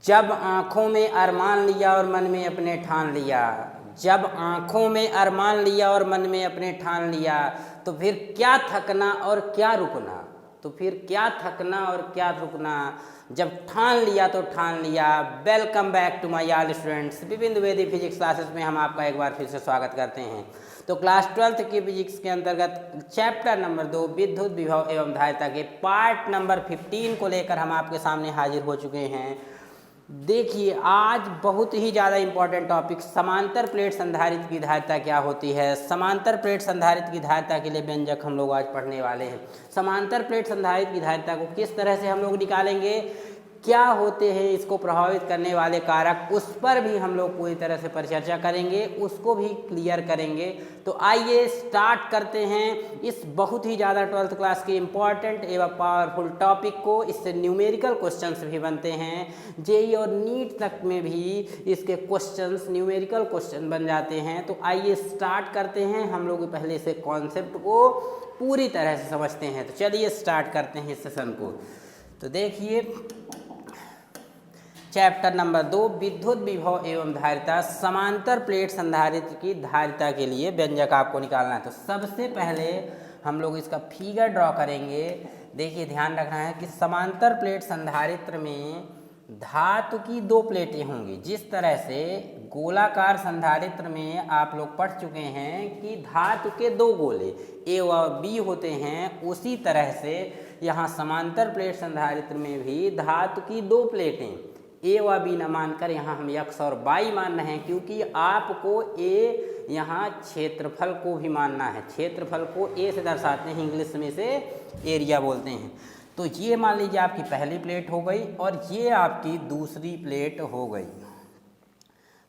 जब आँखों में अरमान लिया और मन में अपने ठान लिया, जब आँखों में अरमान लिया और मन में अपने ठान लिया, तो फिर क्या थकना और क्या रुकना, तो फिर क्या थकना और क्या रुकना, जब ठान लिया तो ठान लिया। Welcome back to my all students. विभिन्न द्विवेदी फिजिक्स क्लासेस में हम आपका एक बार फिर से स्वागत करते हैं। तो क्लास 12th की फिजिक्स के अंतर्गत चैप्टर नंबर 2 विद्युत विभव एवं धारिता के पार्ट नंबर 15 को लेकर हम आपके सामने हाजिर हो चुके हैं। देखिए, आज बहुत ही ज़्यादा इंपॉर्टेंट टॉपिक समांतर प्लेट संधारित्र की धारिता क्या होती है। समांतर प्लेट संधारित्र की धारिता के लिए व्यंजक हम लोग आज पढ़ने वाले हैं। समांतर प्लेट संधारित्र की धारिता को किस तरह से हम लोग निकालेंगे, क्या होते हैं इसको प्रभावित करने वाले कारक, उस पर भी हम लोग पूरी तरह से परिचर्चा करेंगे, उसको भी क्लियर करेंगे। तो आइए स्टार्ट करते हैं इस बहुत ही ज़्यादा 12th क्लास के इम्पॉर्टेंट एवं पावरफुल टॉपिक को। इससे न्यूमेरिकल क्वेश्चंस भी बनते हैं। जेईई और नीट तक में भी इसके क्वेश्चंस न्यूमेरिकल क्वेश्चन बन जाते हैं। तो आइए स्टार्ट करते हैं। हम लोग पहले से कॉन्सेप्ट को पूरी तरह से समझते हैं। तो चलिए स्टार्ट करते हैं इस सेशन को। तो देखिए, चैप्टर नंबर 2 विद्युत विभव एवं धारिता, समांतर प्लेट संधारित्र की धारिता के लिए व्यंजक आपको निकालना है। तो सबसे पहले हम लोग इसका फिगर ड्रॉ करेंगे। देखिए, ध्यान रखना है कि समांतर प्लेट संधारित्र में धातु की दो प्लेटें होंगी। जिस तरह से गोलाकार संधारित्र में आप लोग पढ़ चुके हैं कि धातु के दो गोले ए व बी होते हैं, उसी तरह से यहाँ समांतर प्लेट संधारित्र में भी धातु की दो प्लेटें ए व बी न मानकर यहाँ हम एक्स और वाई मान रहे हैं, क्योंकि आपको ए यहाँ क्षेत्रफल को भी मानना है। क्षेत्रफल को ए से दर्शाते हैं, इंग्लिश में से एरिया बोलते हैं। तो ये मान लीजिए आपकी पहली प्लेट हो गई और ये आपकी दूसरी प्लेट हो गई।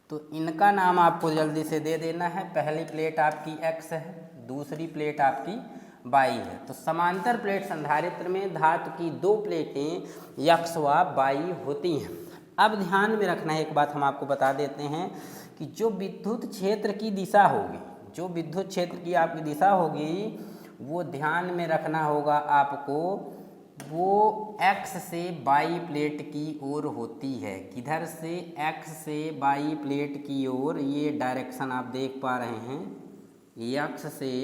तो इनका नाम आपको जल्दी से दे देना है। पहली प्लेट आपकी एक्स है, दूसरी प्लेट आपकी वाई है। तो समांतर प्लेट संधारित्र में धातु की दो प्लेटें एक्स व वाई होती हैं। अब ध्यान में रखना है, एक बात हम आपको बता देते हैं कि जो विद्युत क्षेत्र की दिशा होगी, जो विद्युत क्षेत्र की आपकी दिशा होगी, वो ध्यान में रखना होगा आपको, वो एक्स से वाई प्लेट की ओर होती है। किधर से? एक्स से वाई प्लेट की ओर। ये डायरेक्शन आप देख पा रहे हैं, एक्स से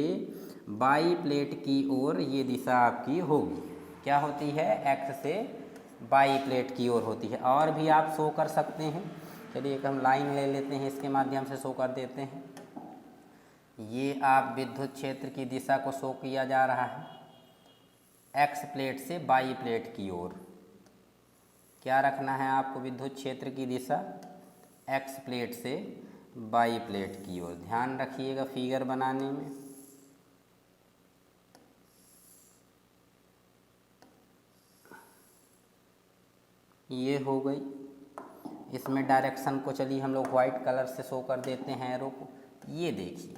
वाई प्लेट की ओर ये दिशा आपकी होगी। क्या होती है? एक्स से वाई प्लेट की ओर होती है। और भी आप शो कर सकते हैं। चलिए एक हम लाइन ले लेते हैं, इसके माध्यम से शो कर देते हैं। ये आप विद्युत क्षेत्र की दिशा को शो किया जा रहा है एक्स प्लेट से वाई प्लेट की ओर। क्या रखना है आपको? विद्युत क्षेत्र की दिशा एक्स प्लेट से वाई प्लेट की ओर। ध्यान रखिएगा फिगर बनाने में। ये हो गई। इसमें डायरेक्शन को चलिए हम लोग वाइट कलर से शो कर देते हैं एरो को। ये देखिए,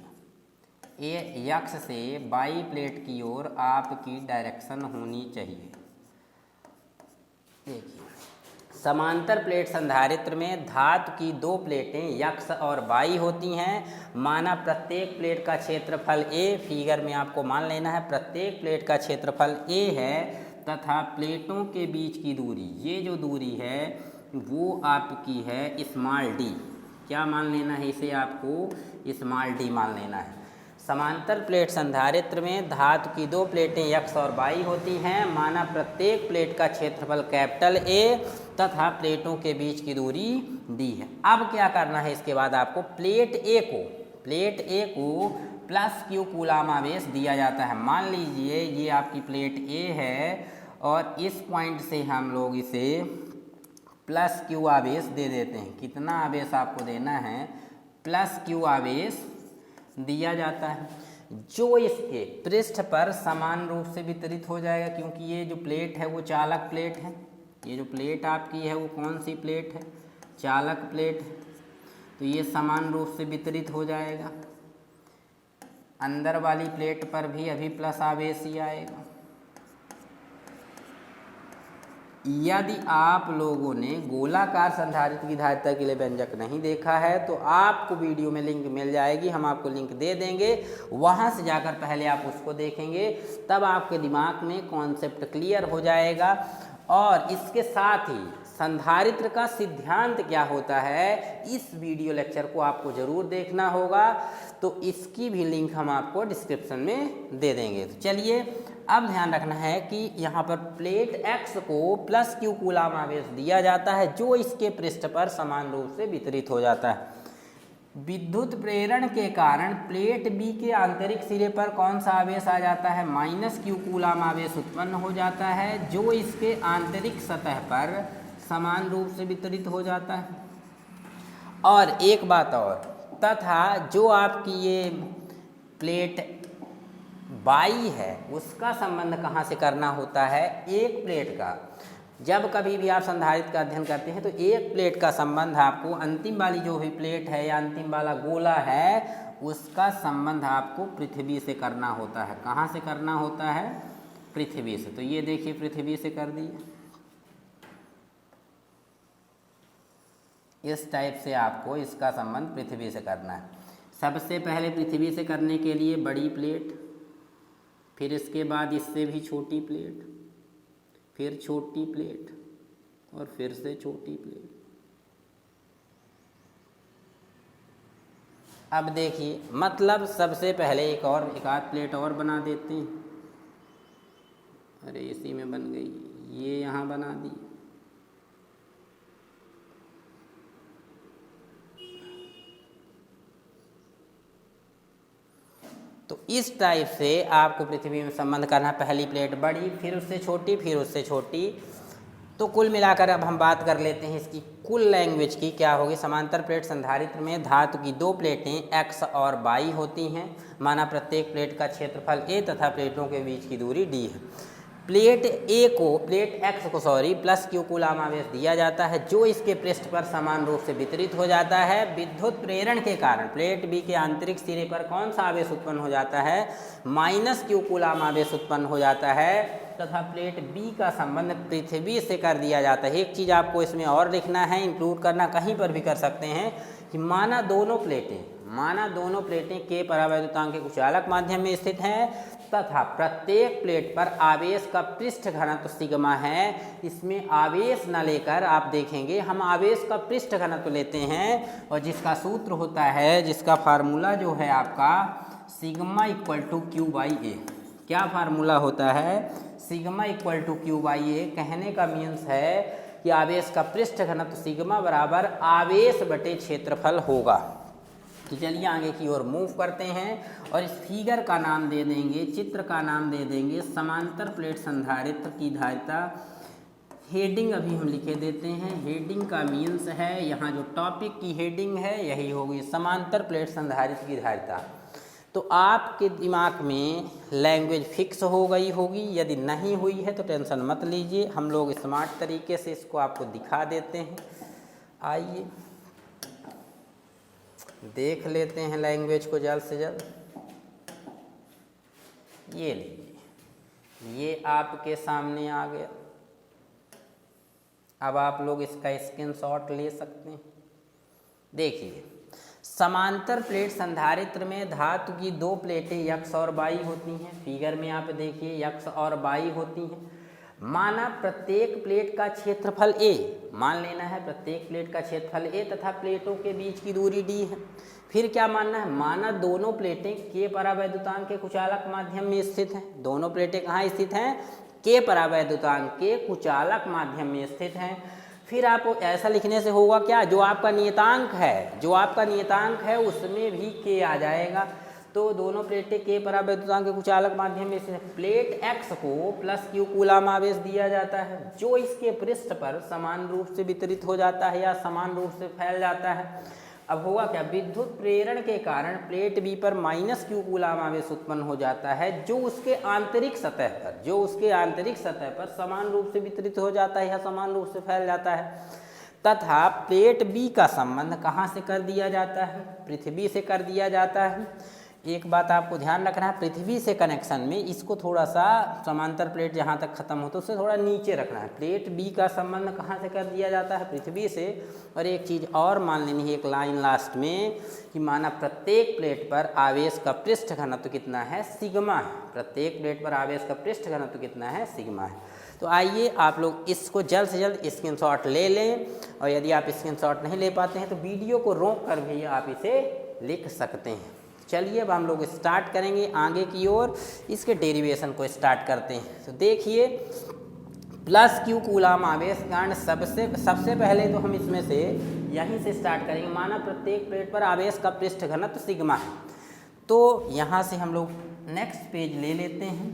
ए एक्स से वाई प्लेट की ओर आपकी डायरेक्शन होनी चाहिए। देखिए, समांतर प्लेट संधारित्र में धातु की दो प्लेटें एक्स और वाई होती हैं। माना प्रत्येक प्लेट का क्षेत्रफल ए, फिगर में आपको मान लेना है प्रत्येक प्लेट का क्षेत्रफल ए है, तथा प्लेटों के बीच की दूरी, ये जो दूरी है वो आपकी है स्मॉल डी। क्या मान लेना है इसे? आपको स्मॉल डी मान लेना है। समांतर प्लेट संधारित्र में धातु की दो प्लेटें एक्स और वाई होती हैं। माना प्रत्येक प्लेट का क्षेत्रफल कैपिटल ए तथा प्लेटों के बीच की दूरी डी है। अब क्या करना है इसके बाद आपको? प्लेट ए को प्लस क्यू कूलाम आवेश दिया जाता है। मान लीजिए ये आपकी प्लेट ए है और इस पॉइंट से हम लोग इसे प्लस क्यू आवेश दे देते हैं। कितना आवेश आपको देना है? प्लस क्यू आवेश दिया जाता है, जो इसके पृष्ठ पर समान रूप से वितरित हो जाएगा, क्योंकि ये जो प्लेट है वो चालक प्लेट है। ये जो प्लेट आपकी है वो कौन सी प्लेट है? चालक प्लेट है। तो ये समान रूप से वितरित हो जाएगा। अंदर वाली प्लेट पर भी अभी प्लस आवेश ही आएगा। यदि आप लोगों ने गोलाकार संधारित्र की धारिता के लिए व्यंजक नहीं देखा है तो आपको वीडियो में लिंक मिल जाएगी, हम आपको लिंक दे देंगे। वहां से जाकर पहले आप उसको देखेंगे, तब आपके दिमाग में कॉन्सेप्ट क्लियर हो जाएगा और इसके साथ ही संधारित्र का सिद्धांत क्या होता है, इस वीडियो लेक्चर को आपको जरूर देखना होगा। तो इसकी भी लिंक हम आपको डिस्क्रिप्शन में दे देंगे। तो चलिए अब ध्यान रखना है कि यहाँ पर प्लेट X को प्लस Q कूलाम आवेश दिया जाता है जो इसके पृष्ठ पर समान रूप से वितरित हो जाता है। विद्युत प्रेरण के कारण प्लेट B के आंतरिक सिरे पर कौन सा आवेश आ जाता है, -Q कूलाम आवेश उत्पन्न हो जाता है जो इसके आंतरिक सतह पर समान रूप से वितरित हो जाता है। और एक बात और, तथा जो आपकी ये प्लेट बाई है उसका संबंध कहाँ से करना होता है, एक प्लेट का। जब कभी भी आप संधारित्र का अध्ययन करते हैं तो एक प्लेट का संबंध आपको अंतिम वाली जो भी प्लेट है या अंतिम वाला गोला है उसका संबंध आपको पृथ्वी से करना होता है। कहाँ से करना होता है, पृथ्वी से। तो ये देखिए पृथ्वी से कर दिए, इस टाइप से आपको इसका संबंध पृथ्वी से करना है। सबसे पहले पृथ्वी से करने के लिए बड़ी प्लेट, फिर इसके बाद इससे भी छोटी प्लेट, फिर छोटी प्लेट और फिर से छोटी प्लेट। अब देखिए मतलब सबसे पहले एक आध प्लेट और बना देते हैं। अरे इसी में बन गई, ये यहाँ बना दी। तो इस टाइप से आपको पृथ्वी में संबंध करना, पहली प्लेट बड़ी, फिर उससे छोटी, फिर उससे छोटी। तो कुल मिलाकर अब हम बात कर लेते हैं इसकी कुल लैंग्वेज की क्या होगी। समांतर प्लेट संधारित्र में धातु की दो प्लेटें X और Y होती हैं। माना प्रत्येक प्लेट का क्षेत्रफल A तथा प्लेटों के बीच की दूरी D है। प्लेट X को प्लस Q कूलाम आवेश दिया जाता है जो इसके पृष्ठ पर समान रूप से वितरित हो जाता है। विद्युत प्रेरण के कारण प्लेट B के आंतरिक सिरे पर कौन सा आवेश उत्पन्न हो जाता है, -Q कूलाम आवेश उत्पन्न हो जाता है तथा प्लेट B का संबंध पृथ्वी से कर दिया जाता है। एक चीज़ आपको इसमें और लिखना है, इंक्लूड करना कहीं पर भी कर सकते हैं कि माना दोनों प्लेटें के परावैद्युतांक के कुचालक माध्यम में स्थित हैं तथा प्रत्येक प्लेट पर आवेश का पृष्ठ घनत्व सिग्मा है। इसमें आवेश न लेकर आप देखेंगे हम आवेश का पृष्ठ घनत्व लेते हैं और जिसका सूत्र होता है, जिसका फार्मूला जो है आपका सिग्मा इक्वल टू Q/A। क्या फार्मूला होता है, सिग्मा इक्वल टू Q/A। कहने का मीन्स है कि आवेश का पृष्ठ घनत्व सिग्मा बराबर आवेश बटे क्षेत्रफल होगा। तो चलिए आगे की ओर मूव करते हैं और इस फिगर का नाम दे देंगे, चित्र का नाम दे देंगे समांतर प्लेट संधारित्र की धारिता। हेडिंग अभी हम लिखे देते हैं। हेडिंग का मीन्स है, यहाँ जो टॉपिक की हेडिंग है यही होगी समांतर प्लेट संधारित्र की धारिता। तो आपके दिमाग में लैंग्वेज फिक्स हो गई होगी, यदि नहीं हुई है तो टेंशन मत लीजिए, हम लोग स्मार्ट तरीके से इसको आपको दिखा देते हैं। आइए देख लेते हैं लैंग्वेज को जल्द से जल्द। ये लीजिए, ये आपके सामने आ गया। अब आप लोग इसका स्क्रीनशॉट ले सकते हैं। देखिए समांतर प्लेट संधारित्र में धातु की दो प्लेटें X और Y होती हैं। फिगर में आप देखिए X और Y होती हैं। माना प्रत्येक प्लेट का क्षेत्रफल A, मान लेना है प्रत्येक प्लेट का क्षेत्रफल A तथा प्लेटों के बीच की दूरी D है। फिर क्या मानना है, माना दोनों प्लेटें के परावैद्युतांक के कुचालक माध्यम में स्थित हैं। दोनों प्लेटें कहाँ स्थित हैं, के परावैद्युतांक के कुचालक माध्यम में स्थित हैं। फिर आपको ऐसा लिखने से होगा क्या, जो आपका नियतांक है उसमें भी के आ जाएगा। तो दोनों प्लेटें के परावैद्युतांक के कुचालक माध्यम में स्थित है। प्लेट X को प्लस Q कूलाम आवेश दिया जाता है जो इसके पृष्ठ पर समान रूप से वितरित हो जाता है या समान रूप से फैल जाता है। अब होगा क्या, विद्युत प्रेरण के कारण प्लेट B पर -Q कूलाम आवेश उत्पन्न हो जाता है जो उसके आंतरिक सतह पर समान रूप से वितरित हो जाता है या समान रूप से फैल जाता है। तथा प्लेट B का संबंध कहाँ से कर दिया जाता है, पृथ्वी से कर दिया जाता है। एक बात आपको ध्यान रखना है, पृथ्वी से कनेक्शन में इसको थोड़ा सा समांतर प्लेट जहाँ तक खत्म हो तो उससे थोड़ा नीचे रखना है। प्लेट B का संबंध कहाँ से कर दिया जाता है, पृथ्वी से। और एक चीज़ और मान लेनी है, एक लाइन लास्ट में, कि माना प्रत्येक प्लेट पर आवेश का पृष्ठ घनत्व कितना है, सिग्मा है। प्रत्येक प्लेट पर आवेश का पृष्ठ घनत्व कितना है, सिग्मा है। तो आइए आप लोग इसको जल्द से जल्द स्क्रीनशॉट ले लें, और यदि आप स्क्रीनशॉट नहीं ले पाते हैं तो वीडियो को रोक कर भी आप इसे लिख सकते हैं। चलिए अब हम लोग स्टार्ट करेंगे आगे की ओर, इसके डेरिवेशन को स्टार्ट करते हैं। तो देखिए प्लस क्यू कूलाम आवेश कांड, सबसे पहले तो हम इसमें से यहीं से स्टार्ट करेंगे। माना प्रत्येक प्लेट पर आवेश का पृष्ठ घनत्व सिग्मा है, तो यहाँ से हम लोग नेक्स्ट पेज ले लेते हैं,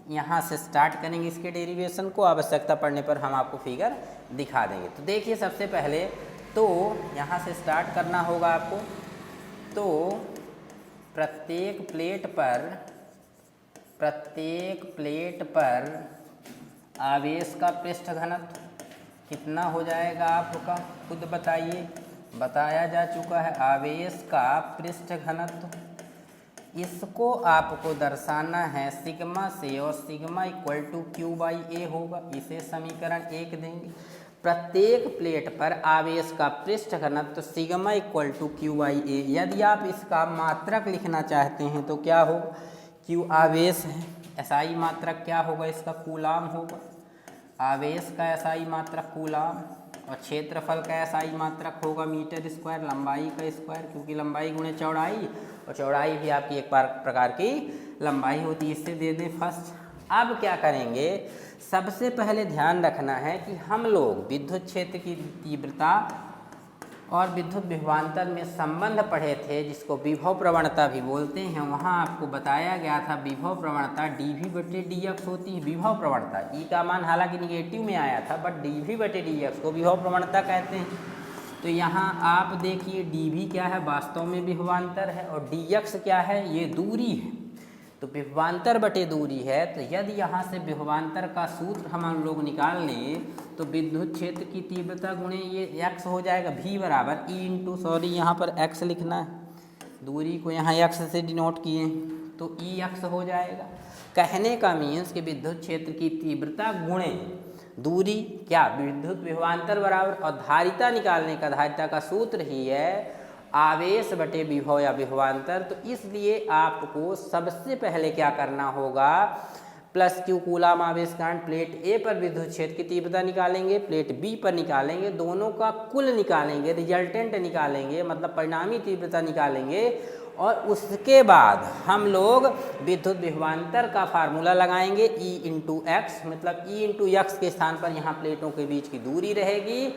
यहाँ से स्टार्ट करेंगे इसके डेरिवेशन को। आवश्यकता पड़ने पर हम आपको फिगर दिखा देंगे। तो देखिए सबसे पहले तो यहाँ से स्टार्ट करना होगा आपको। तो प्रत्येक प्लेट पर आवेश का पृष्ठ घनत्व कितना हो जाएगा आपका, खुद बताइए, बताया जा चुका है। आवेश का पृष्ठ घनत्व, इसको आपको दर्शाना है सिग्मा से, और sigma equal to Q by A होगा। इसे समीकरण 1 देंगे। प्रत्येक प्लेट पर आवेश का पृष्ठ घनत्व sigma equal to Q by A. यदि आप इसका मात्रक लिखना चाहते हैं तो क्या होगा, क्यू आवेश है, एसआई मात्रक क्या होगा इसका, कूलाम होगा। आवेश का एसआई मात्रक कूलाम, और क्षेत्रफल का एसआई मात्रक होगा मीटर स्क्वायर, लंबाई का स्क्वायर, क्योंकि लंबाई गुणे चौड़ाई, और चौड़ाई भी आपकी एक प्रकार की लंबाई होती है। इससे दे दें फर्स्ट। अब क्या करेंगे, सबसे पहले ध्यान रखना है कि हम लोग विद्युत क्षेत्र की तीव्रता और विद्युत विभवांतर में संबंध पढ़े थे, जिसको विभव प्रवणता भी बोलते हैं। वहाँ आपको बताया गया था विभव प्रवणता dV/dx होती है। विभव प्रवणता ई का मान हालांकि निगेटिव में आया था, बट dV/dx को विभव प्रवणता कहते हैं। तो यहाँ आप देखिए dV क्या है, वास्तव में विभवांतर है, और dx क्या है, ये दूरी है। तो विभवांतर बटे दूरी है, तो यदि यहाँ से विभवांतर का सूत्र हम लोग निकाल लें तो विद्युत क्षेत्र की तीव्रता गुणे ये x हो जाएगा, v बराबर ई इंटू, सॉरी यहाँ पर x लिखना है, दूरी को यहाँ x से डिनोट किए, तो ई x हो जाएगा। कहने का मीन्स कि विद्युत क्षेत्र की तीव्रता गुणे दूरी, क्या, विद्युत विभवांतर बराबर, और धारिता निकालने का, धारिता का सूत्र ही है आवेश बटे विभव या विभवांतर। तो इसलिए आपको सबसे पहले क्या करना होगा, प्लस क्यू कूलाम आवेश कांड, प्लेट ए पर विद्युत क्षेत्र की तीव्रता निकालेंगे, प्लेट बी पर निकालेंगे, दोनों का कुल निकालेंगे, रिजल्टेंट निकालेंगे, मतलब परिणामी तीव्रता निकालेंगे, और उसके बाद हम लोग विद्युत विभवांतर का फार्मूला लगाएंगे E इंटू एक्स, मतलब E इंटू एक्स के स्थान पर यहाँ प्लेटों के बीच की दूरी रहेगी,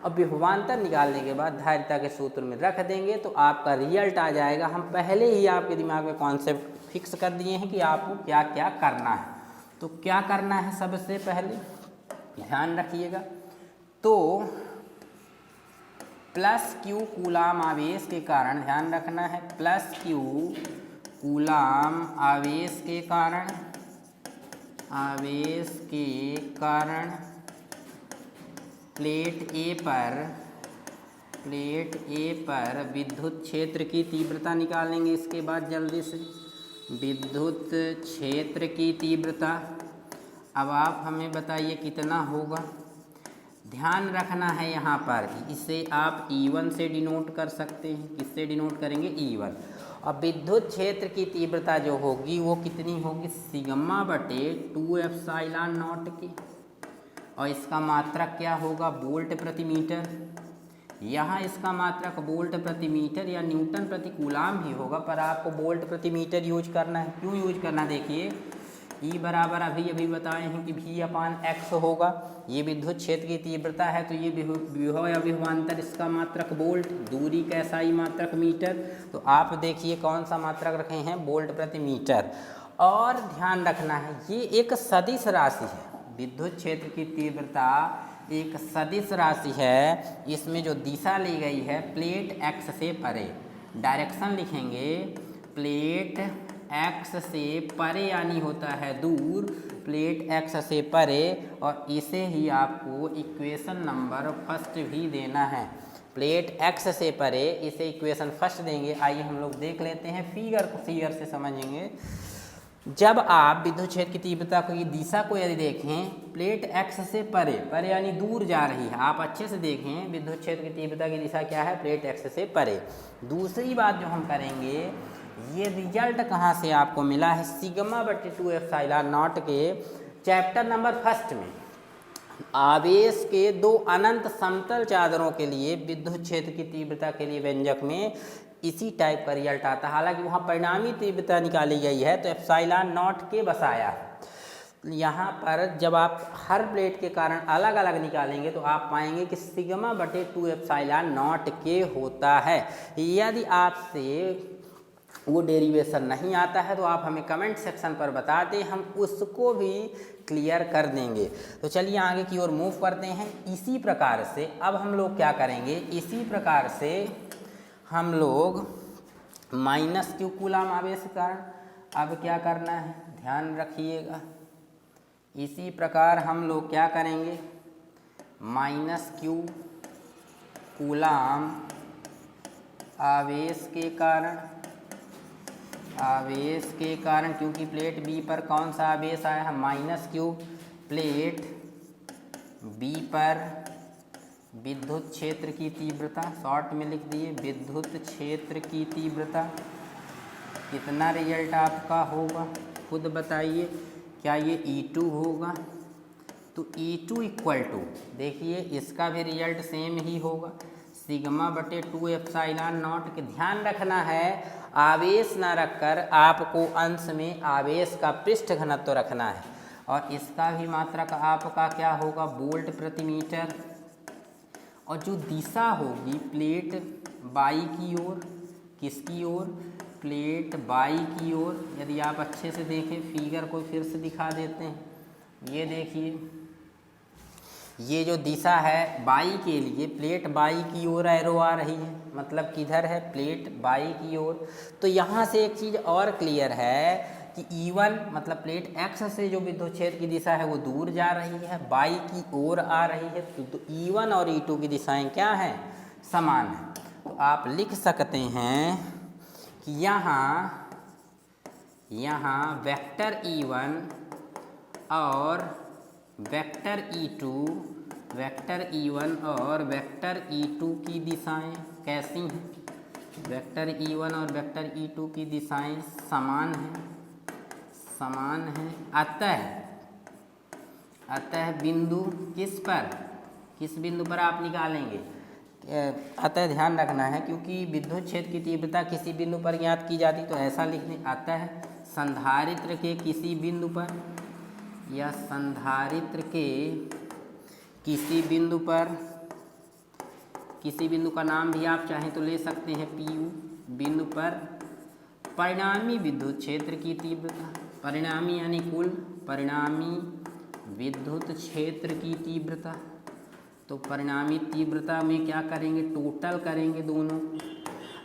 और विभवांतर निकालने के बाद धारिता के सूत्र में रख देंगे, तो आपका रिजल्ट आ जाएगा। हम पहले ही आपके दिमाग में कॉन्सेप्ट फिक्स कर दिए हैं कि आपको क्या क्या करना है। तो क्या करना है, सबसे पहले ध्यान रखिएगा, तो प्लस क्यू कूलाम आवेश के कारण, ध्यान रखना है, प्लस क्यू कूलाम आवेश के कारण प्लेट ए पर विद्युत क्षेत्र की तीव्रता निकालेंगे। इसके बाद जल्दी से विद्युत क्षेत्र की तीव्रता, अब आप हमें बताइए कितना होगा। ध्यान रखना है यहाँ पर, इसे आप E1 से डिनोट कर सकते हैं। किससे डिनोट करेंगे, E1। और विद्युत क्षेत्र की तीव्रता जो होगी वो कितनी होगी, सिग्मा बटे 2 एप्सिलॉन नॉट की, और इसका मात्रक क्या होगा, वोल्ट प्रति मीटर। यहाँ इसका मात्रक वोल्ट प्रति मीटर या न्यूटन प्रति कूलाम भी होगा, पर आपको वोल्ट प्रति मीटर यूज करना है। क्यों यूज करना, देखिए E बराबर अभी बताए हैं कि V/x होगा। ये विद्युत क्षेत्र की तीव्रता है, तो ये विभव या विभवांतर, इसका मात्रक वोल्ट, दूरी का एसआई मात्रक मीटर। तो आप देखिए कौन सा मात्रक रखे हैं, वोल्ट प्रति मीटर। और ध्यान रखना है ये एक सदिश राशि है, विद्युत क्षेत्र की तीव्रता एक सदिश राशि है। इसमें जो दिशा ली गई है प्लेट x से परे, डायरेक्शन लिखेंगे प्लेट x से परे, यानी होता है दूर, प्लेट x से परे, और इसे ही आपको इक्वेशन नंबर फर्स्ट भी देना है। प्लेट x से परे, इसे इक्वेशन फर्स्ट देंगे। आइए हम लोग देख लेते हैं, फिगर से समझेंगे। जब आप विद्युत क्षेत्र की तीव्रता को, ये दिशा को यदि देखें, प्लेट x से परे यानी दूर जा रही है, आप अच्छे से देखें विद्युत क्षेत्र की तीव्रता की दिशा क्या है, प्लेट x से परे। दूसरी बात जो हम करेंगे, ये रिजल्ट कहाँ से आपको मिला है, सिग्मा बटे 2 एप्सिलॉन नॉट के चैप्टर नंबर फर्स्ट में आवेश के दो अनंत समतल चादरों के लिए विद्युत क्षेत्र की तीव्रता के लिए व्यंजक में इसी टाइप का रिजल्ट आता है। हालांकि वहाँ परिणामी तीव्रता निकाली गई है तो एप्सिलॉन नॉट के बसाया है। यहाँ पर जब आप हर प्लेट के कारण अलग अलग निकालेंगे तो आप पाएंगे कि सिग्मा बटे 2 एप्सिलॉन नॉट के होता है। यदि आपसे वो डेरिवेशन नहीं आता है तो आप हमें कमेंट सेक्शन पर बता दें, हम उसको भी क्लियर कर देंगे। तो चलिए आगे की ओर मूव करते हैं। इसी प्रकार से अब हम लोग क्या करेंगे, इसी प्रकार से हम लोग माइनस क्यू कूलम आवेश के कारण अब क्या करना है, ध्यान रखिएगा। इसी प्रकार हम लोग क्या करेंगे, माइनस क्यू कूलम आवेश के कारण क्योंकि प्लेट बी पर कौन सा आवेश आया है, माइनस क्यू, प्लेट बी पर विद्युत क्षेत्र की तीव्रता, शॉर्ट में लिख दिए विद्युत क्षेत्र की तीव्रता, कितना रिजल्ट आपका होगा खुद बताइए। क्या ये E2 होगा, तो E2 इक्वल टू, देखिए इसका भी रिजल्ट सेम ही होगा, सिग्मा बटे 2 एप्सिलॉन नॉट के। ध्यान रखना है आवेश ना रखकर आपको अंश में आवेश का पृष्ठ घनत्व रखना है, और इसका भी मात्रक आपका क्या होगा, वोल्ट प्रति मीटर। और जो दिशा होगी प्लेट बाई की ओर, किसकी ओर, प्लेट बाई की ओर। यदि आप अच्छे से देखें फिगर को फिर से दिखा देते हैं, ये देखिए ये जो दिशा है बाई के लिए, प्लेट बाई की ओर एरो आ रही है, मतलब किधर है, प्लेट बाई की ओर। तो यहाँ से एक चीज़ और क्लियर है कि E1 मतलब प्लेट X से जो विद्युत क्षेत्र की दिशा है वो दूर जा रही है, बाई की ओर आ रही है। तो E1 और E2 की दिशाएं क्या हैं, समान हैं। तो आप लिख सकते हैं कि यहाँ वेक्टर E1 और वेक्टर E1 और वेक्टर E2 की दिशाएं कैसी हैं, वेक्टर E1 और वेक्टर E2 की दिशाएं समान हैं। अतः बिंदु किस बिंदु पर आप निकालेंगे, अतः ध्यान रखना है क्योंकि विद्युत क्षेत्र की तीव्रता किसी बिंदु पर ज्ञात की जाती, तो ऐसा लिखने, अतः संधारित्र के किसी बिंदु पर या संधारित्र के किसी बिंदु का नाम भी आप चाहें तो ले सकते हैं PU, बिंदु पर परिणामी विद्युत क्षेत्र की तीव्रता, परिणामी यानी कुल, परिणामी विद्युत क्षेत्र की तीव्रता। तो परिणामी तीव्रता में क्या करेंगे, टोटल करेंगे दोनों।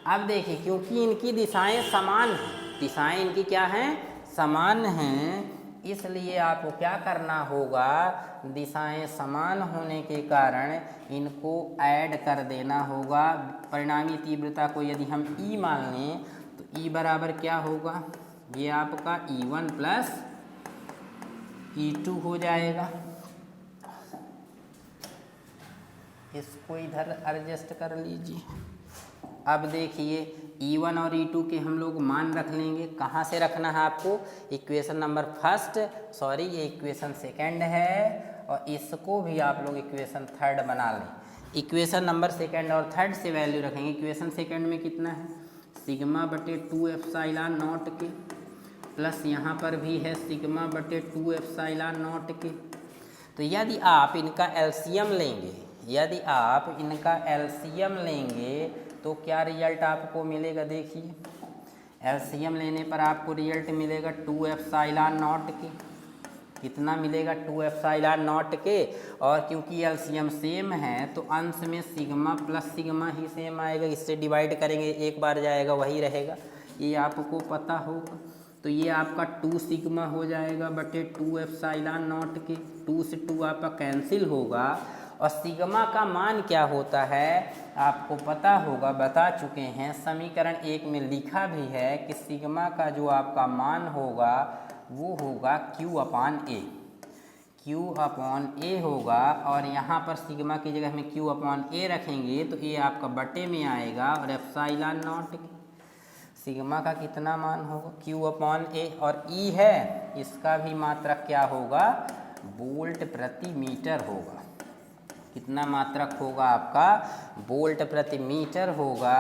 अब देखिए क्योंकि इनकी दिशाएं समान हैं, दिशाएं इनकी क्या हैं, समान हैं, इसलिए आपको क्या करना होगा, दिशाएं समान होने के कारण इनको ऐड कर देना होगा। परिणामी तीव्रता को यदि हम E मान लें तो E बराबर क्या होगा, ये आपका E1 प्लस E2 हो जाएगा। इसको इधर एडजस्ट कर लीजिए। अब देखिए E1 और E2 के हम लोग मान रख लेंगे। कहाँ से रखना है आपको, इक्वेशन नंबर फर्स्ट, सॉरी ये इक्वेशन सेकंड है, और इसको भी आप लोग इक्वेशन थर्ड बना लें। इक्वेशन नंबर सेकंड और थर्ड से वैल्यू रखेंगे। इक्वेशन सेकंड में कितना है, सिग्मा बटे 2 एप्सिलॉन नॉट के, प्लस यहाँ पर भी है सिग्मा बटे 2 एप्सिलॉन नॉट के। तो यदि आप इनका एलसीएम लेंगे तो क्या रिजल्ट आपको मिलेगा, देखिए एलसीएम लेने पर आपको रिजल्ट मिलेगा 2 एप्सिलॉन नॉट के, कितना मिलेगा, 2 एप्सिलॉन नॉट के। और क्योंकि एलसीएम सेम है तो अंश में सिग्मा प्लस सिग्मा ही सेम आएगा, इससे डिवाइड करेंगे एक बार जाएगा वही रहेगा, ये आपको पता होगा। तो ये आपका 2 सिग्मा हो जाएगा बटे 2 एप्सिलॉन नॉट के, 2 से 2 आपका कैंसिल होगा। और सिग्मा का मान क्या होता है आपको पता होगा, बता चुके हैं, समीकरण 1 में लिखा भी है कि सिग्मा का जो आपका मान होगा वो होगा Q/A होगा। और यहाँ पर सिग्मा की जगह में Q/A रखेंगे तो ये आपका बटे में आएगा, और एप्सिलॉन नॉट सिग्मा का कितना मान होगा, Q/A, और E है इसका भी मात्रक क्या होगा, वोल्ट प्रति मीटर होगा। कितना मात्रक होगा आपका, वोल्ट प्रति मीटर होगा,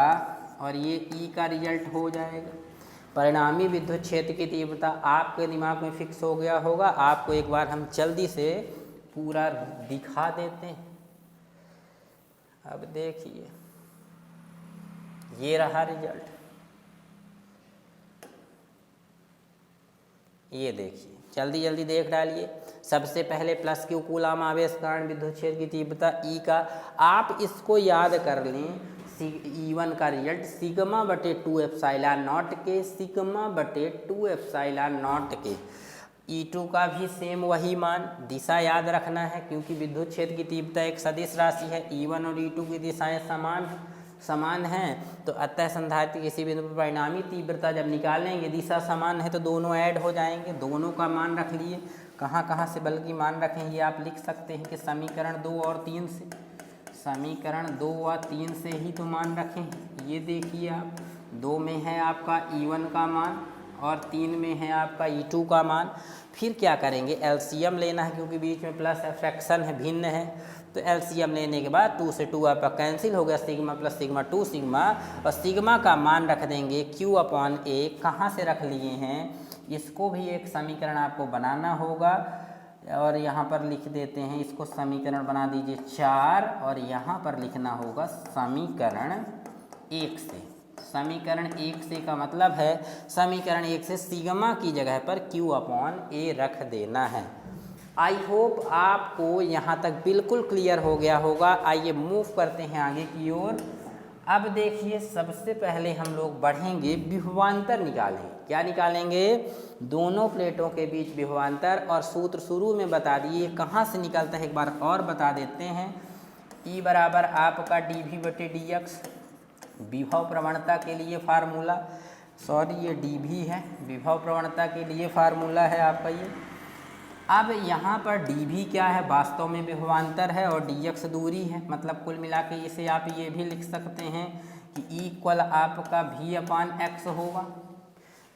और ये ई का रिजल्ट हो जाएगा। परिणामी विद्युत क्षेत्र की तीव्रता आपके दिमाग में फिक्स हो गया होगा। आपको एक बार हम जल्दी से पूरा दिखा देते हैं। अब देखिए, ये रहा रिजल्ट, ये देखिए, जल्दी जल्दी देख डालिए। सबसे पहले प्लस क्यू कूलाम आवेश कारण विद्युत क्षेत्र की तीव्रता ई का, आप इसको याद कर लें, E1 का रिजल्ट सिग्मा बटे 2 एप्सिलॉन नॉट के, सिग्मा बटे 2 एप्सिलॉन नॉट के। E2 का भी सेम वही मान, दिशा याद रखना है क्योंकि विद्युत क्षेत्र की तीव्रता एक सदिश राशि है। E1 और E2 की दिशाएं समान हैं, तो अतः संधारित्र किसी बिंदु पर परिणामी तीव्रता जब निकालेंगे, दिशा समान है तो दोनों ऐड हो जाएंगे। दोनों का मान रख लिए, कहाँ से बल्कि मान रखें ये आप लिख सकते हैं कि समीकरण 2 और 3 से, समीकरण 2 व 3 से ही तो मान रखें। ये देखिए आप, 2 में है आपका E1 का मान और 3 में है आपका E2 का मान। फिर क्या करेंगे, एलसीएम लेना है क्योंकि बीच में प्लस है, फ्रैक्शन है, भिन्न है, तो एलसीएम लेने के बाद 2 से 2 आपका कैंसिल हो गया, सिग्मा प्लस सिग्मा 2 सिग्मा, और सिग्मा का मान रख देंगे Q/A। कहाँ से रख लिए हैं, इसको भी एक समीकरण आपको बनाना होगा, और यहाँ पर लिख देते हैं, इसको समीकरण बना दीजिए 4, और यहाँ पर लिखना होगा समीकरण 1 से। समीकरण 1 से का मतलब है, समीकरण 1 से सिग्मा की जगह पर Q/A रख देना है। आई होप आपको यहाँ तक बिल्कुल क्लियर हो गया होगा। आइए मूव करते हैं आगे की ओर। अब देखिए, सबसे पहले हम लोग बढ़ेंगे, विभवांतर निकालेंगे। क्या निकालेंगे, दोनों प्लेटों के बीच विभवांतर, और सूत्र शुरू में बता दिए, कहाँ से निकलता है एक बार और बता देते हैं। E बराबर आपका dV बटे dx, विभव प्रवणता के लिए फार्मूला, सॉरी ये dV है, विभव प्रवणता के लिए फार्मूला है आपका ये। अब यहाँ पर dV क्या है, वास्तव में विभवांतर है, और dx दूरी है, मतलब कुल मिला के इसे आप ये भी लिख सकते हैं कि E इक्वल आपका V/x होगा।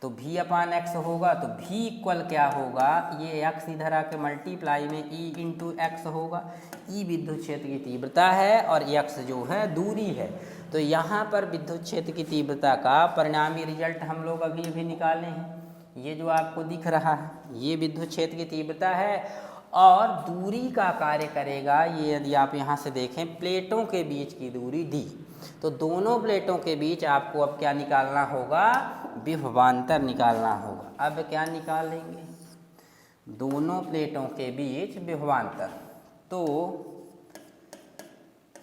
तो V/x होगा तो V इक्वल क्या होगा, ये x इधर आके मल्टीप्लाई में E इंटू x होगा। E विद्युत क्षेत्र की तीव्रता है और x जो है दूरी है। तो यहाँ पर विद्युत क्षेत्र की तीव्रता का परिणामी रिजल्ट हम लोग अभी अभी निकाले हैं। ये जो आपको दिख रहा है, ये विद्युत क्षेत्र की तीव्रता है, और दूरी का कार्य करेगा ये, यदि आप यहाँ से देखें, प्लेटों के बीच की दूरी d। तो दोनों प्लेटों के बीच आपको अब क्या निकालना होगा, विभवांतर निकालना होगा। अब क्या निकालेंगे, दोनों प्लेटों के बीच विभवांतर। तो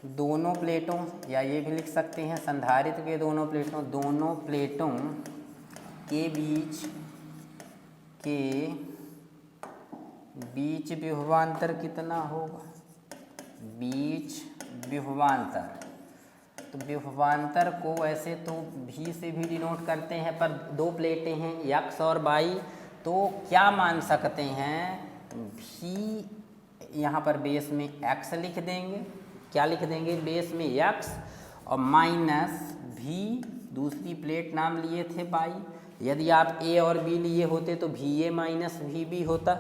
दोनों प्लेटों, या ये भी लिख सकते हैं संधारित्र के दोनों प्लेटों के बीच विभवांतर कितना होगा, बीच विभवांतर। तो विभवांतर को ऐसे तो V से भी डिनोट करते हैं, पर दो प्लेटें हैं x और y, तो क्या मान सकते हैं, V यहाँ पर बेस में x लिख देंगे, क्या लिख देंगे, बेस में x, और माइनस V, दूसरी प्लेट नाम लिए थे y। यदि आप A और B लिए होते तो VA माइनस VB होता।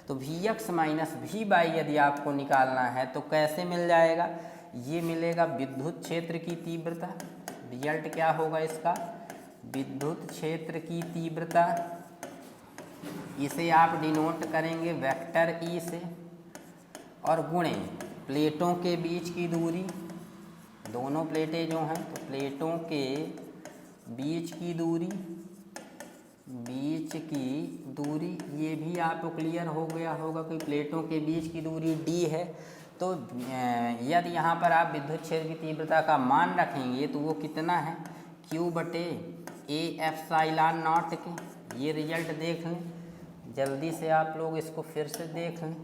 तो VX माइनस VY यदि आपको निकालना है तो कैसे मिल जाएगा, ये मिलेगा विद्युत क्षेत्र की तीव्रता। रिजल्ट क्या होगा इसका, विद्युत क्षेत्र की तीव्रता, इसे आप डिनोट करेंगे वेक्टर E से, और गुणे प्लेटों के बीच की दूरी, दोनों प्लेटें जो हैं तो प्लेटों के बीच की दूरी, ये भी आपको क्लियर हो गया होगा कि प्लेटों के बीच की दूरी d है। तो यदि यहाँ पर आप विद्युत क्षेत्र की तीव्रता का मान रखेंगे तो वो कितना है, Q बटे A एप्सिलॉन नॉट के। ये रिजल्ट देख लें जल्दी से, आप लोग इसको फिर से देख लें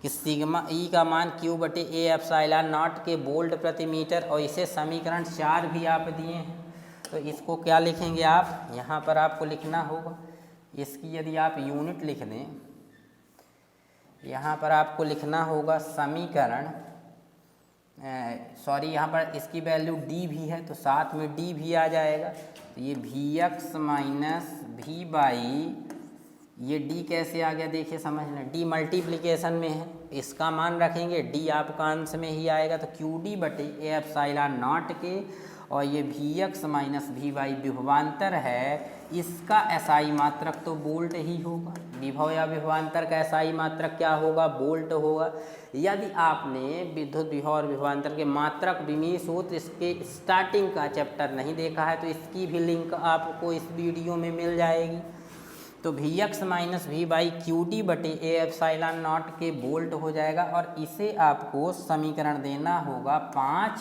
कि सिग्मा E का मान Q बटे A एप्सिलॉन नॉट के वोल्ट प्रति मीटर, और इसे समीकरण 4 भी आप दिए हैं। तो इसको क्या लिखेंगे आप, यहाँ पर आपको लिखना होगा, इसकी यदि आप यूनिट लिख दें, यहाँ पर आपको लिखना होगा समीकरण, सॉरी यहाँ पर इसकी वैल्यू d भी है तो साथ में d भी आ जाएगा। तो ये Vx माइनस Vy ये डी कैसे आ गया देखिए समझ लें, डी मल्टीप्लिकेशन में है, इसका मान रखेंगे, डी आपका अंश में ही आएगा तो क्यू डी बटे ए एप्सिलॉन नॉट के, और ये V X minus V Y विभवांतर है, इसका एसआई मात्रक तो वोल्ट ही होगा। विभव या विभवांतर का एसआई मात्रक क्या होगा? वोल्ट होगा। यदि आपने विद्युत विभव और विभवांतर के मात्रक विमीय सूत्र इसके स्टार्टिंग का चैप्टर नहीं देखा है तो इसकी भी लिंक आपको इस वीडियो में मिल जाएगी। तो V X minus V Y Q D बटे ए एप्सिलॉन नॉट के वोल्ट हो जाएगा, और इसे आपको समीकरण देना होगा 5,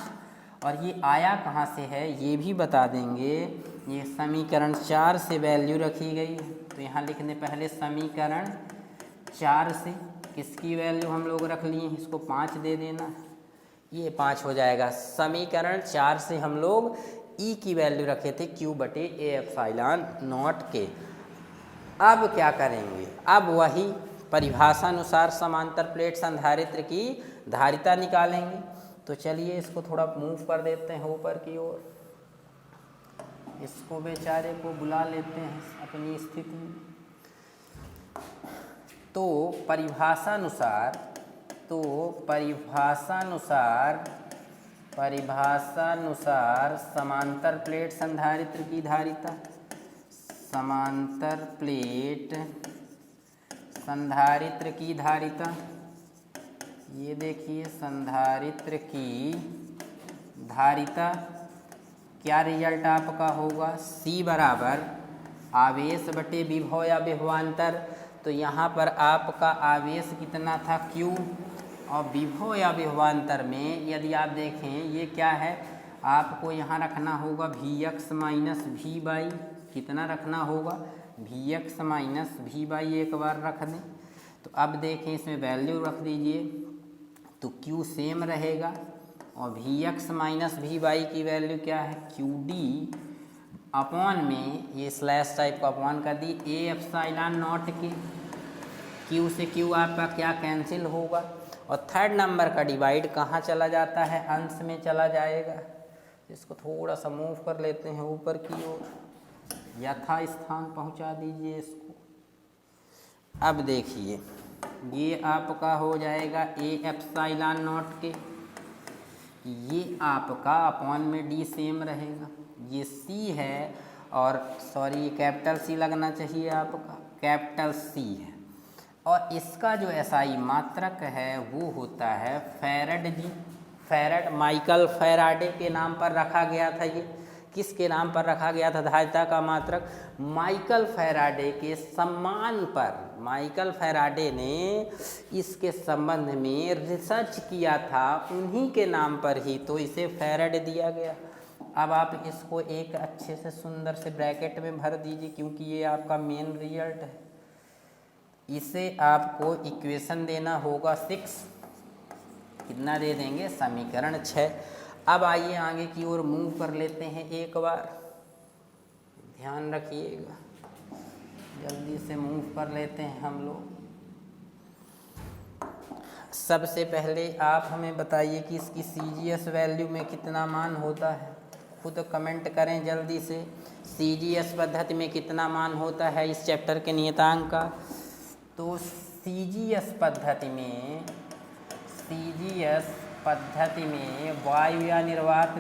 और ये आया कहाँ से है ये भी बता देंगे। ये समीकरण 4 से वैल्यू रखी गई है, तो यहाँ लिखने पहले समीकरण 4 से किसकी वैल्यू हम लोग रख लिए, इसको 5 दे देना, ये 5 हो जाएगा। समीकरण 4 से हम लोग ई की वैल्यू रखे थे क्यू बटे ए एप्सिलॉन नॉट के। अब क्या करेंगे? अब वही परिभाषानुसार समांतर प्लेट संधारित्र की धारिता निकालेंगे। तो चलिए इसको थोड़ा मूव कर देते हैं ऊपर की ओर, इसको बेचारे को बुला लेते हैं अपनी स्थिति में। तो परिभाषानुसार समांतर प्लेट संधारित्र की धारिता, समांतर प्लेट संधारित्र की धारिता, ये देखिए संधारित्र की धारिता क्या रिजल्ट आपका होगा? C बराबर आवेश बटे विभव या विभवांतर। तो यहाँ पर आपका आवेश कितना था? Q, और विभव या विभवांतर में यदि आप देखें ये क्या है, आपको यहाँ रखना होगा V X minus V Y. कितना रखना होगा? V X minus V Y एक बार रख दें। तो अब देखें इसमें वैल्यू रख दीजिए, तो Q सेम रहेगा, और V X minus V Y की वैल्यू क्या है? क्यू डी अपॉन में ये स्लैश टाइप का अपॉन कर दी ए एप्सिलॉन नॉट के। Q से Q आपका क्या कैंसिल होगा, और थर्ड नंबर का डिवाइड कहाँ चला जाता है? अंश में चला जाएगा। इसको थोड़ा सा मूव कर लेते हैं ऊपर की ओर, यथा स्थान पहुँचा दीजिए इसको। अब देखिए ये आपका हो जाएगा ए एप्सिलॉन नॉट के, ये आपका अपॉन में डी सेम रहेगा, ये सी है, और सॉरी ये कैपिटल सी लगना चाहिए आपका, कैपिटल सी है, और इसका जो एसआई मात्रक है वो होता है फैराड जी। फैराड माइकल फैराडे के नाम पर रखा गया था। ये किसके नाम पर रखा गया था धारिता का मात्रक? माइकल फैराडे के सम्मान पर। माइकल फैराडे ने इसके संबंध में रिसर्च किया था, उन्हीं के नाम पर ही तो इसे फैराड दिया गया। अब आप इसको एक अच्छे से सुंदर से ब्रैकेट में भर दीजिए, क्योंकि ये आपका मेन रिजल्ट है। इसे आपको इक्वेशन देना होगा 6, कितना दे देंगे? समीकरण 6। अब आइए आगे की ओर मूव कर लेते हैं एक बार, ध्यान रखिएगा, जल्दी से मूव कर लेते हैं हम लोग। सबसे पहले आप हमें बताइए कि इसकी CGS वैल्यू में कितना मान होता है, खुद कमेंट करें जल्दी से। CGS पद्धति में कितना मान होता है इस चैप्टर के नियतांक का? तो CGS पद्धति में वायु या निर्वात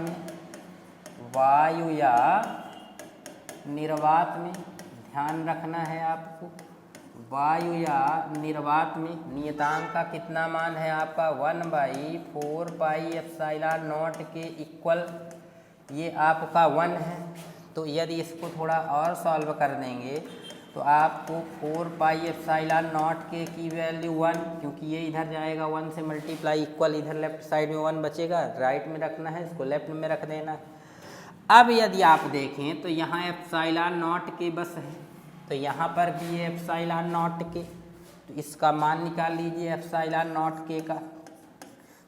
में ध्यान रखना है आपको। वायु या निर्वात में नियतांक का कितना मान है आपका? 1/4 पाई एप्सिलॉन नॉट के इक्वल, ये आपका 1 है। तो यदि इसको थोड़ा और सॉल्व कर देंगे तो आपको 4 पाई एप्सिलॉन नॉट के की वैल्यू 1, क्योंकि ये इधर जाएगा 1 से मल्टीप्लाई, इक्वल इधर लेफ्ट साइड में 1 बचेगा, राइट में रखना है, इसको लेफ्ट में रख देना है। अब यदि आप देखें तो यहाँ एप्सिलॉन नॉट के बस है, तो यहाँ पर भी एप्सिलॉन नॉट के, तो इसका मान निकाल लीजिए एप्सिलॉन नॉट के का।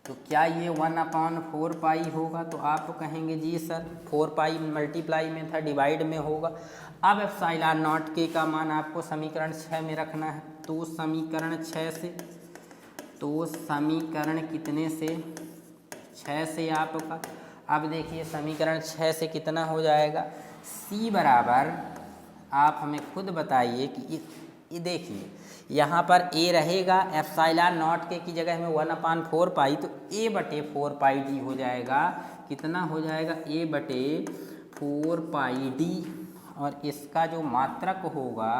तो क्या ये 1/4 पाई होगा? तो आप कहेंगे जी सर 4 पाई मल्टीप्लाई में था, डिवाइड में होगा। अब एप्सिलॉन नॉट के का मान आपको समीकरण 6 में रखना है। तो समीकरण 6 से, तो समीकरण कितने से? 6 से आपका, अब देखिए समीकरण 6 से कितना हो जाएगा? C बराबर, आप हमें खुद बताइए कि ये देखिए यहाँ पर ए रहेगा, एप्सिलॉन नॉट के की जगह में 1/4 पाई, तो ए बटे 4 पाई डी हो जाएगा। कितना हो जाएगा? ए बटे 4 पाई डी। और इसका जो मात्रक होगा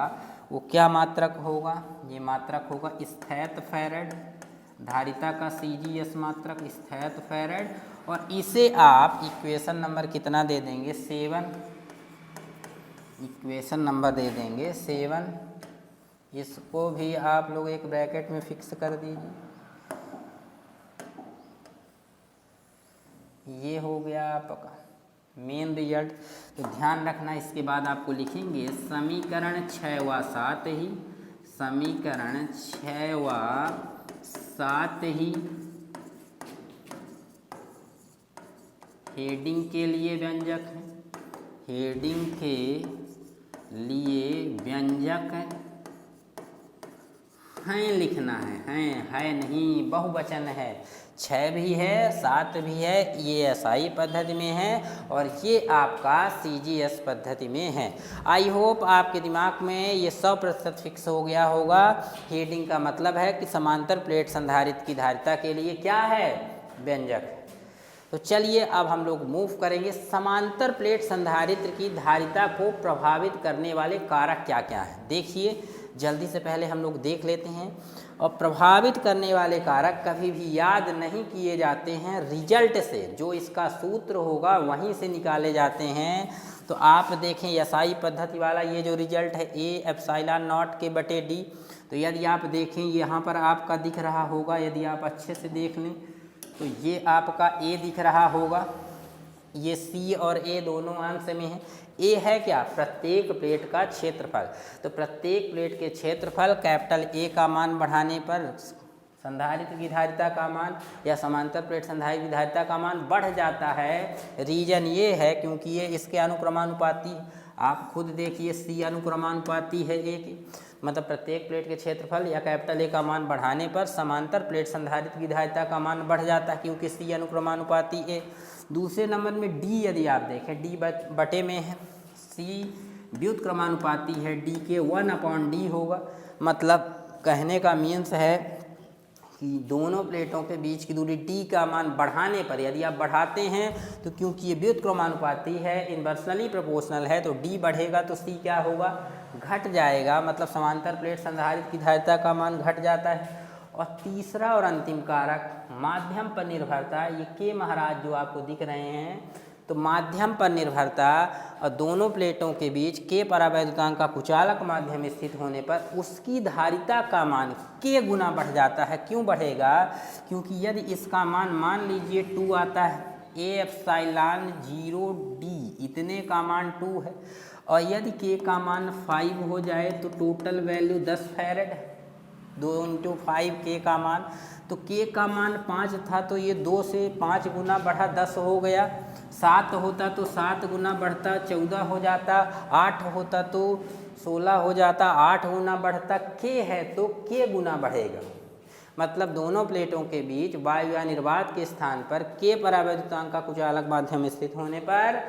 वो क्या मात्रक होगा? ये मात्रक होगा स्थैत फैरेड, धारिता का CGS मात्रक स्थैत फैरेड। और इसे आप इक्वेशन नंबर कितना दे देंगे? 7। इक्वेशन नंबर दे देंगे 7। इसको भी आप लोग एक ब्रैकेट में फिक्स कर दीजिए। ये हो गया आपका मेन रिजल्ट। तो ध्यान रखना, इसके बाद आपको लिखेंगे समीकरण 6 व 7 ही, समीकरण 6 व 7 ही हेडिंग के लिए व्यंजक है, हेडिंग के लिए व्यंजक हैं लिखना है नहीं, बहुवचन है। 6 भी है, 7 भी है, ये SI पद्धति में है और ये आपका CGS पद्धति में है। आई होप आपके दिमाग में ये 100% फिक्स हो गया होगा। हेडिंग का मतलब है कि समांतर प्लेट संधारित्र की धारिता के लिए क्या है? व्यंजक। तो चलिए अब हम लोग मूव करेंगे, समांतर प्लेट संधारित्र की धारिता को प्रभावित करने वाले कारक क्या क्या हैं। देखिए जल्दी से पहले हम लोग देख लेते हैं। और प्रभावित करने वाले कारक कभी भी याद नहीं किए जाते हैं, रिजल्ट से, जो इसका सूत्र होगा वहीं से निकाले जाते हैं। तो आप देखें SI पद्धति वाला ये जो रिजल्ट है ए एप्सिलॉन नॉट के बटे डी, तो यदि आप देखें यहाँ पर आपका दिख रहा होगा, यदि आप अच्छे से देख लें तो ये आपका ए दिख रहा होगा, ये सी और ए दोनों अंश में है। ए है क्या? प्रत्येक प्लेट का क्षेत्रफल। तो प्रत्येक प्लेट के क्षेत्रफल कैपिटल ए का मान बढ़ाने पर संधारित्र की धारिता का मान या समांतर प्लेट संधारित्र की धारिता का मान बढ़ जाता है। रीजन ये है क्योंकि ये इसके अनुक्रमानुपाती, आप खुद देखिए सी अनुक्रमानुपाती है ए के, मतलब प्रत्येक प्लेट के क्षेत्रफल या कैपिटल ए का मान बढ़ाने पर समांतर प्लेट संधारित्र की धारिता का मान बढ़ जाता है क्योंकि सी अनुक्रमानुपाती ए। दूसरे नंबर में डी, यदि आप देखें डी बटे में है, सी व्युत्क्रमानुपाती है, डी के 1/d होगा। मतलब कहने का मीन्स है कि दोनों प्लेटों के बीच की दूरी d का मान बढ़ाने पर, यदि आप बढ़ाते हैं तो क्योंकि ये व्युत्क्रमानुपाती है, इन्वर्सली प्रोपोर्शनल है, तो d बढ़ेगा तो c क्या होगा? घट जाएगा। मतलब समांतर प्लेट संधारित्र की धारिता का मान घट जाता है। और तीसरा और अंतिम कारक माध्यम पर निर्भरता, ये के महाराज जो आपको दिख रहे हैं, तो माध्यम पर निर्भरता और दोनों प्लेटों के बीच के परावैद्युतांक का कुचालक माध्यम स्थित होने पर उसकी धारिता का मान के गुना बढ़ जाता है। क्यों बढ़ेगा? क्योंकि यदि इसका मान लीजिए 2 आता है, ए एप्सिलॉन 0d इतने का मान 2 है, और यदि के का मान 5 हो जाए तो टोटल वैल्यू 10 फैरेड, 2 × 5 के का मान, तो के का मान 5 था तो ये 2 से 5 गुना बढ़ा 10 हो गया, 7 होता तो 7 गुना बढ़ता 14 हो जाता, 8 होता तो 16 हो जाता, 8 गुना बढ़ता, के है तो के गुना बढ़ेगा। मतलब दोनों प्लेटों के बीच वायु या निर्वात के स्थान पर के परावैद्युतांक का कुचालक माध्यम स्थित होने पर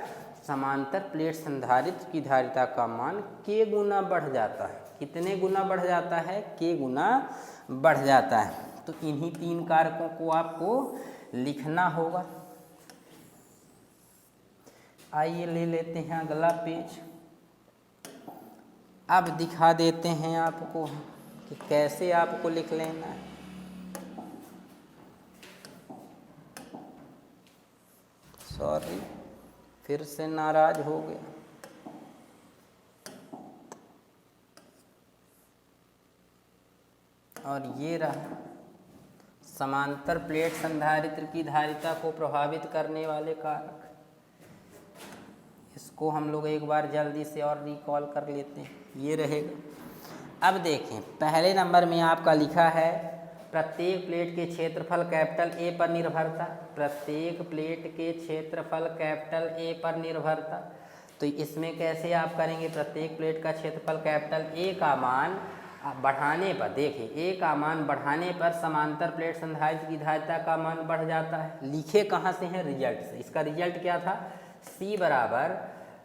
समांतर प्लेट संधारित्र की धारिता का मान के गुना बढ़ जाता है। कितने गुना बढ़ जाता है? के गुना बढ़ जाता है। तो इन्हीं 3 कारकों को आपको लिखना होगा। आइए ले लेते हैं अगला पेज। अब दिखा देते हैं आपको कि कैसे आपको लिख लेना है। सॉरी, फिर से नाराज हो गया। और ये रहा समांतर प्लेट संधारित्र की धारिता को प्रभावित करने वाले कारक। इसको हम लोग एक बार जल्दी से और रिकॉल कर लेते हैं, ये रहेगा। अब देखें, पहले नंबर में आपका लिखा है प्रत्येक प्लेट के क्षेत्रफल कैपिटल ए पर निर्भरता, प्रत्येक प्लेट के क्षेत्रफल कैपिटल ए पर निर्भरता। तो इसमें कैसे आप करेंगे? प्रत्येक प्लेट का क्षेत्रफल कैपिटल ए का मान बढ़ाने पर, देखिए ए का मान बढ़ाने पर समांतर प्लेट संधारित्र की धारिता का मान बढ़ जाता है। लिखे कहाँ से हैं? रिजल्ट से। इसका रिजल्ट क्या था? C बराबर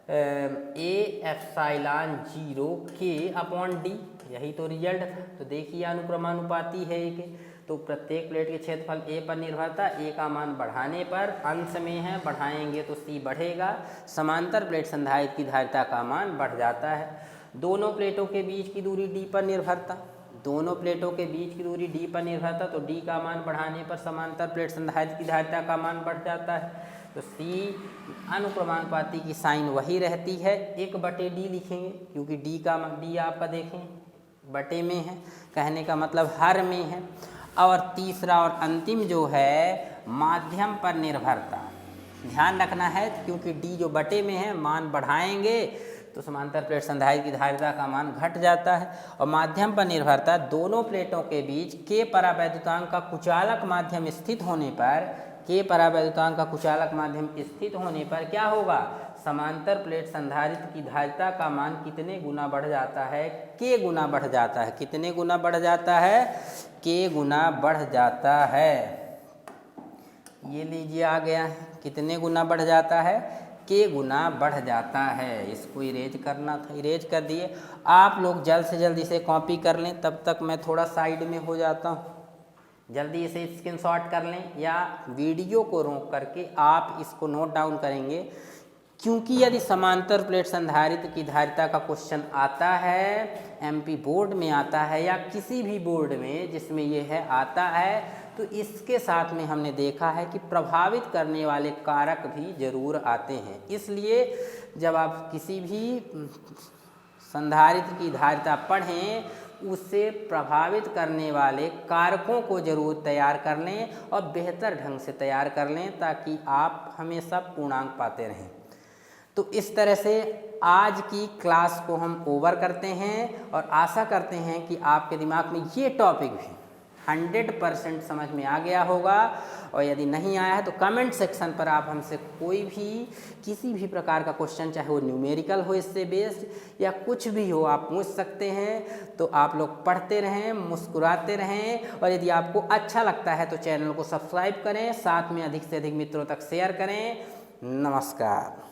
ए एप्सिलॉन 0 k/d। यही तो रिजल्ट था। तो देखिए अनुक्रमानुपाती है एक, तो प्रत्येक प्लेट के क्षेत्रफल ए पर निर्भरता, ए का मान बढ़ाने पर अंश में है, बढ़ाएंगे तो सी बढ़ेगा। समांतर प्लेट संधारित्र की धारिता का मान बढ़ जाता है। दोनों प्लेटों के बीच की दूरी डी पर निर्भरता, दोनों प्लेटों के बीच की दूरी डी पर निर्भरता, तो डी का मान बढ़ाने पर समांतर प्लेट संधारित्र की धारिता का मान बढ़ जाता है। तो सी अनुक्रमानुपाती की साइन वही रहती है, 1/d लिखेंगे, क्योंकि डी आपका देखें बटे में है, कहने का मतलब हर में है। और तीसरा और अंतिम जो है माध्यम पर निर्भरता, ध्यान रखना है, क्योंकि डी जो बटे में है, मान बढ़ाएंगे तो समांतर प्लेट संधारित्र की धारिता का मान घट जाता है। और माध्यम पर निर्भरता, दोनों प्लेटों के बीच के परावैद्युतांक का कुचालक माध्यम स्थित होने पर, के परावैद्युतांक का कुचालक माध्यम स्थित होने पर क्या होगा, समांतर प्लेट संधारित्र की धारिता का मान कितने गुना बढ़ जाता है, के गुना बढ़ जाता है। कितने गुना बढ़ जाता है, के गुना बढ़ जाता है। ये लीजिए आ गया है, कितने गुना बढ़ जाता है, के गुना बढ़ जाता है। इसको इरेज करना था, इरेज कर दिए। आप लोग जल्द से जल्द इसे कॉपी कर लें, तब तक मैं थोड़ा साइड में हो जाता हूँ। जल्दी इसे स्क्रीनशॉट कर लें या वीडियो को रोक करके आप इसको नोट डाउन करेंगे, क्योंकि यदि समांतर प्लेट संधारित्र की धारिता का क्वेश्चन आता है, एमपी बोर्ड में आता है या किसी भी बोर्ड में जिसमें ये है आता है, तो इसके साथ में हमने देखा है कि प्रभावित करने वाले कारक भी जरूर आते हैं। इसलिए जब आप किसी भी संधारित्र की धारिता पढ़ें, उससे प्रभावित करने वाले कारकों को जरूर तैयार कर लें और बेहतर ढंग से तैयार कर लें, ताकि आप हमेशा पूर्णांक पाते रहें। तो इस तरह से आज की क्लास को हम ओवर करते हैं और आशा करते हैं कि आपके दिमाग में ये टॉपिक भी 100% समझ में आ गया होगा। और यदि नहीं आया है तो कमेंट सेक्शन पर आप हमसे कोई भी किसी भी प्रकार का क्वेश्चन, चाहे वो न्यूमेरिकल हो, इससे बेस्ड या कुछ भी हो, आप पूछ सकते हैं। तो आप लोग पढ़ते रहें, मुस्कुराते रहें, और यदि आपको अच्छा लगता है तो चैनल को सब्सक्राइब करें, साथ में अधिक से अधिक मित्रों तक शेयर करें। नमस्कार।